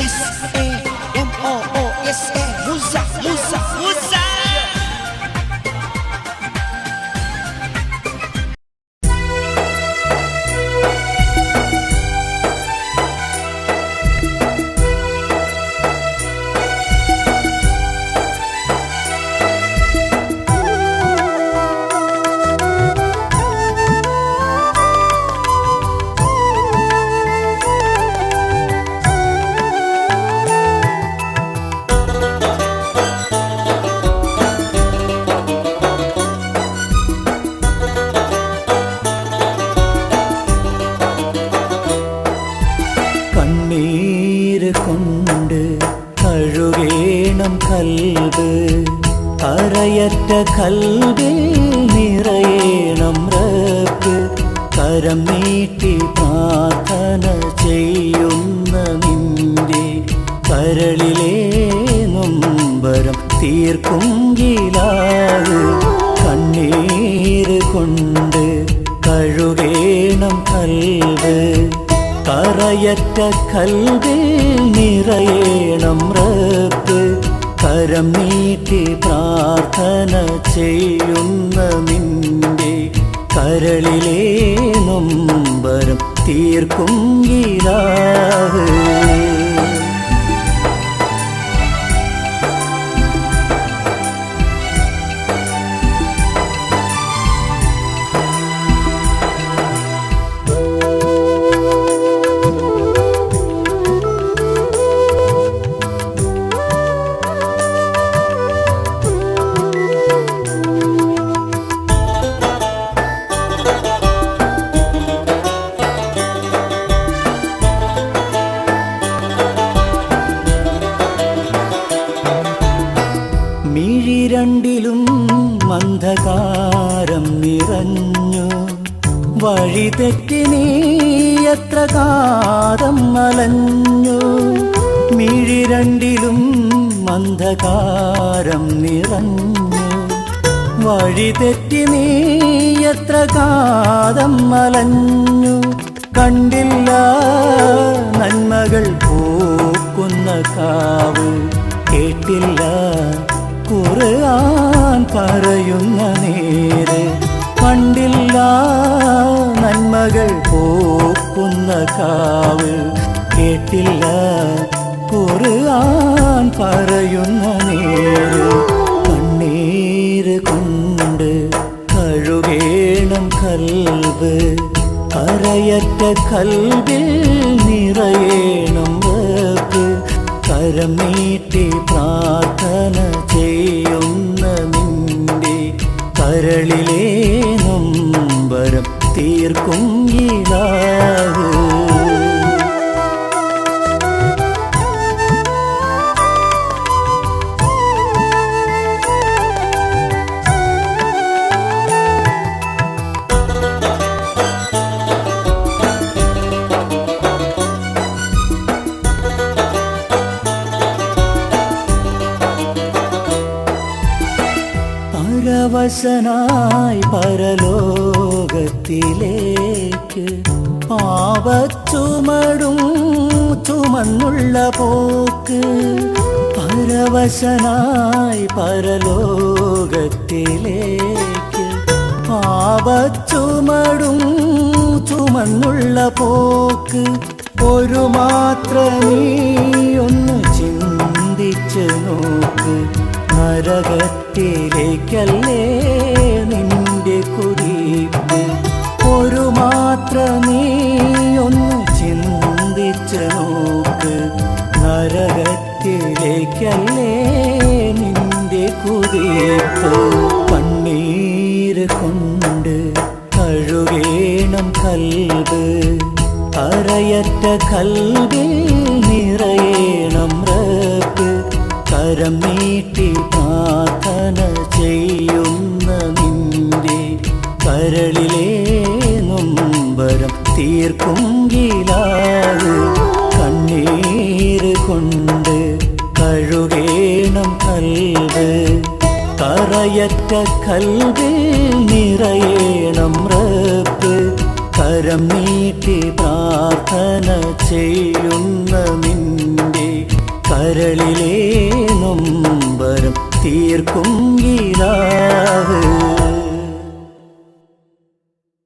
S-A-M-O-O-S-A Musa, Musa, Musa. കൊണ്ട് കഴുകേണം കൽബ് കരയറ്റ കൽബിൽ നിറയേണം റബ്ബ് കരം നീട്ടി പ്രാർത്ഥന ചെയ്യുന്ന നിന്റെ കരളിലെ നൊമ്പരം തീർക്കും ഗിലാവ് കണ്ണീര് കൊണ്ട് കഴുകേണം കൽബ് കരയറ്റ കൽബിൽ നിറയേണം റബ്ബ് കരം നീട്ടി പ്രാർത്ഥന ചെയ്യുന്ന നിന്റെ കരളിലെ നൊമ്പരം തീർക്കും ഗിലാവ് രണ്ടിലും അന്ധകാരം നിറഞ്ഞു വഴി തെറ്റി നീ എത്ര കാലം അലഞ്ഞു മിഴി രണ്ടിലും അന്ധകാരം നിറഞ്ഞു വഴി തെറ്റി നീ എത്ര കാലം അലഞ്ഞു കണ്ടില്ല നന്മകൾ പൂക്കുന്ന കാവ് കേട്ടില്ല ഖുർആൻ പറയുന്ന നേര് കണ്ടില്ല നന്മകൾ പൂക്കുന്ന കാവ് കേട്ടില്ല ഖുർആൻ പറയുന്ന നേര് കണ്ണീര് കൊണ്ട് കഴുകേണം കൽബ് കരയറ്റ കൽബിൽ നിറയേണം റബ്ബ് കരം നീട്ടി പ്രാർത്ഥന ചെയ്യുന്ന നിന്റെ കരളിലെ നൊമ്പരം തീർക്കും ഗിലാവ് പരവശനായി പരലോകത്തിലേക്ക് പാപച്ചുമടും ചുമന്നുള്ള പോക്ക് പരവശനായി പരലോകത്തിലേക്ക് പാപച്ചുമടും ചുമന്നുള്ള പോക്ക് ഒരു മാത്ര നീ ഒന്ന് ചിന്തിച്ച് നോക്ക് നരകത്തിലേക്കല്ലേ നിന്റെ കുതിപ്പ് ഒരു മാത്ര നീ ഒന്ന് ചിന്തിച്ച് നോക്ക് നരകത്തിലേക്കല്ലേ നിന്റെ കുതിപ്പ് കണ്ണീര് കൊണ്ട് കഴുകേണം കൽബ് കരയറ്റ കൽബിൽ നിറയേണം റബ്ബ് കരം നീട്ടി പ്രാർത്ഥന ചെയ്യുന്ന നിന്റെ കരളിലെ നൊമ്പരം തീർക്കും ഗിലാവ് കണ്ണീര് കൊണ്ട് കഴുകേണം കൽബ് കരയറ്റ കൽബിൽ നിറയേണം റബ്ബ് കരം നീട്ടി പ്രാർത്ഥന ചെയ്യുന്ന നിന്റെ കരളിലെ നൊമ്പരം തീർക്കും ഇലാഹ്